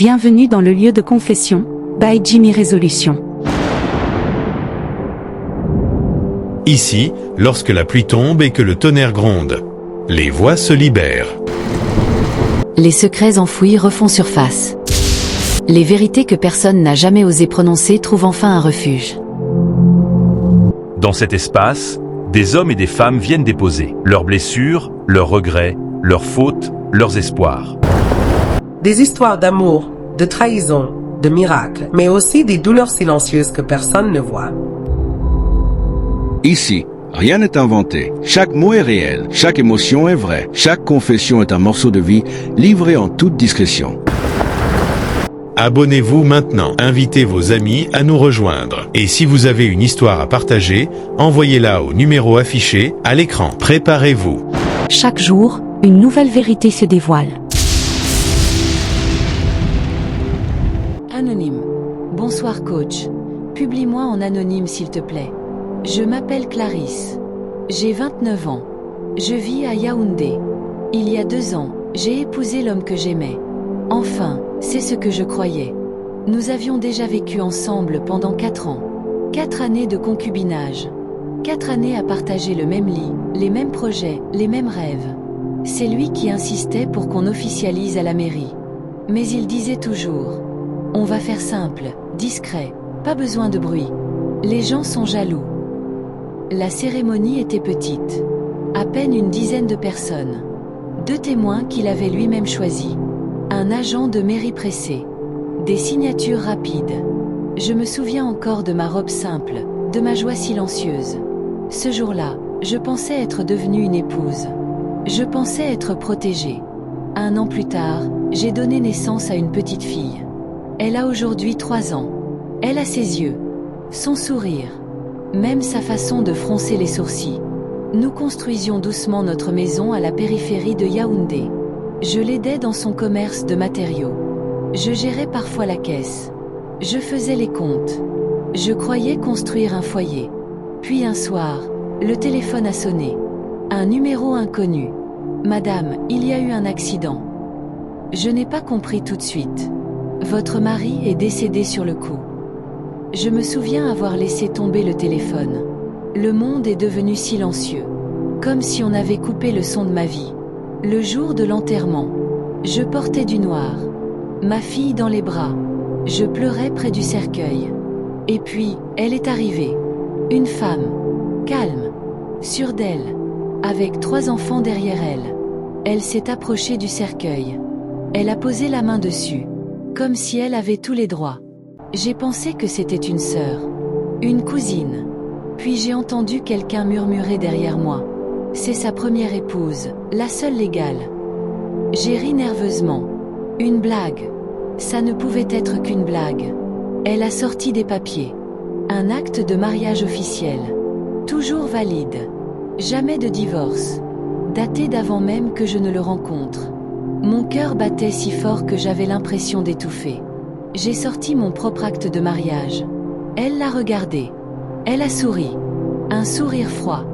Bienvenue dans le lieu de confession, by Jimmy Résolution. Ici, lorsque la pluie tombe et que le tonnerre gronde, les voix se libèrent. Les secrets enfouis refont surface. Les vérités que personne n'a jamais osé prononcer trouvent enfin un refuge. Dans cet espace, des hommes et des femmes viennent déposer leurs blessures, leurs regrets, leurs fautes, leurs espoirs. Des histoires d'amour, de trahison, de miracles, mais aussi des douleurs silencieuses que personne ne voit. Ici, rien n'est inventé. Chaque mot est réel, chaque émotion est vraie, chaque confession est un morceau de vie livré en toute discrétion. Abonnez-vous maintenant, invitez vos amis à nous rejoindre. Et si vous avez une histoire à partager, envoyez-la au numéro affiché à l'écran. Préparez-vous. Chaque jour, une nouvelle vérité se dévoile. Anonyme. Bonsoir coach. Publie-moi en anonyme s'il te plaît. Je m'appelle Clarisse. J'ai 29 ans. Je vis à Yaoundé. Il y a 2 ans, j'ai épousé l'homme que j'aimais. Enfin, c'est ce que je croyais. Nous avions déjà vécu ensemble pendant 4 ans. 4 années de concubinage. 4 années à partager le même lit, les mêmes projets, les mêmes rêves. C'est lui qui insistait pour qu'on officialise à la mairie. Mais il disait toujours: on va faire simple, discret, pas besoin de bruit. Les gens sont jaloux. La cérémonie était petite. À peine une dizaine de personnes. 2 témoins qu'il avait lui-même choisis. Un agent de mairie pressé. Des signatures rapides. Je me souviens encore de ma robe simple, de ma joie silencieuse. Ce jour-là, je pensais être devenue une épouse. Je pensais être protégée. 1 an plus tard, j'ai donné naissance à une petite fille. Elle a aujourd'hui 3 ans. Elle a ses yeux, son sourire, même sa façon de froncer les sourcils. Nous construisions doucement notre maison à la périphérie de Yaoundé. Je l'aidais dans son commerce de matériaux. Je gérais parfois la caisse. Je faisais les comptes. Je croyais construire un foyer. Puis un soir, le téléphone a sonné. Un numéro inconnu. Madame, il y a eu un accident. Je n'ai pas compris tout de suite. Votre mari est décédé sur le coup. Je me souviens avoir laissé tomber le téléphone. Le monde est devenu silencieux. Comme si on avait coupé le son de ma vie. Le jour de l'enterrement, je portais du noir. Ma fille dans les bras. Je pleurais près du cercueil. Et puis, elle est arrivée. Une femme. Calme. Sûre d'elle. Avec 3 enfants derrière elle. Elle s'est approchée du cercueil. Elle a posé la main dessus. Comme si elle avait tous les droits. J'ai pensé que c'était une sœur. Une cousine. Puis j'ai entendu quelqu'un murmurer derrière moi. C'est sa première épouse, la seule légale. J'ai ri nerveusement. Une blague. Ça ne pouvait être qu'une blague. Elle a sorti des papiers. Un acte de mariage officiel. Toujours valide. Jamais de divorce. Daté d'avant même que je ne le rencontre. Mon cœur battait si fort que j'avais l'impression d'étouffer. J'ai sorti mon propre acte de mariage. Elle l'a regardé. Elle a souri. Un sourire froid.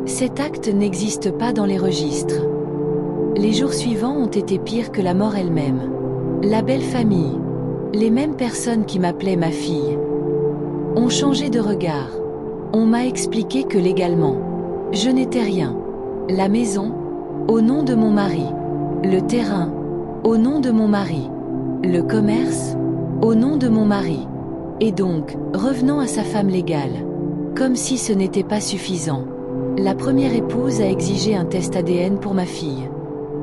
Cet acte n'existe pas dans les registres. Les jours suivants ont été pires que la mort elle-même. La belle famille. Les mêmes personnes qui m'appelaient ma fille. Ont changé de regard. On m'a expliqué que légalement, je n'étais rien. La maison, au nom de mon mari. Le terrain, au nom de mon mari. Le commerce, au nom de mon mari. Et donc, revenant à sa femme légale. Comme si ce n'était pas suffisant. La première épouse a exigé un test ADN pour ma fille.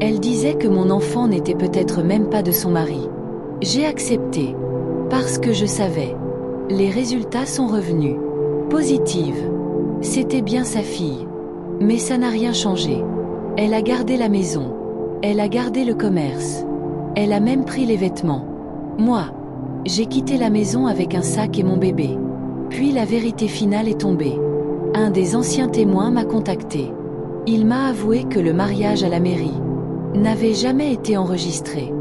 Elle disait que mon enfant n'était peut-être même pas de son mari. J'ai accepté. Parce que je savais. Les résultats sont revenus. Positive. C'était bien sa fille. Mais ça n'a rien changé. Elle a gardé la maison. Elle a gardé le commerce. Elle a même pris les vêtements. Moi, j'ai quitté la maison avec un sac et mon bébé. Puis la vérité finale est tombée. Un des anciens témoins m'a contacté. Il m'a avoué que le mariage à la mairie n'avait jamais été enregistré.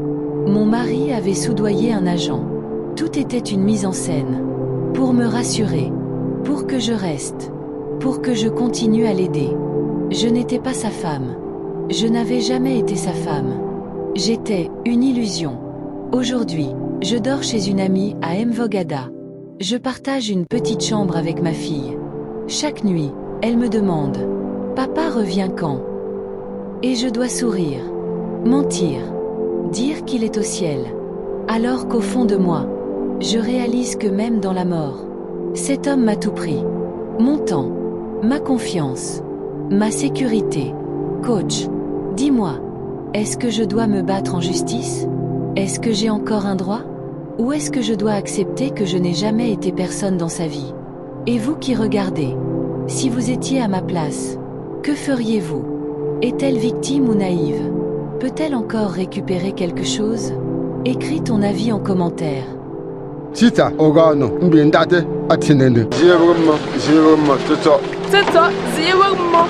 Mon mari avait soudoyé un agent. Tout était une mise en scène. Pour me rassurer. Pour que je reste. Pour que je continue à l'aider. Je n'étais pas sa femme. Je n'avais jamais été sa femme. J'étais une illusion. Aujourd'hui, Je dors chez une amie à Mvogada. Je partage une petite chambre avec ma fille. Chaque nuit, elle me demande « Papa revient quand ?» Et je dois sourire, mentir, dire qu'il est au ciel. Alors qu'au fond de moi, je réalise que même dans la mort, cet homme m'a tout pris. Mon temps, ma confiance, ma sécurité. Coach, dis-moi, est-ce que je dois me battre en justice? Est-ce que j'ai encore un droit? Ou est-ce que je dois accepter que je n'ai jamais été personne dans sa vie? Et vous qui regardez, si vous étiez à ma place, que feriez-vous? Est-elle victime ou naïve? Peut-elle encore récupérer quelque chose? Écris ton avis en commentaire. Sita ogano mbindate atinene. Ziewe mo, tuto. Tuto, ziewe mo.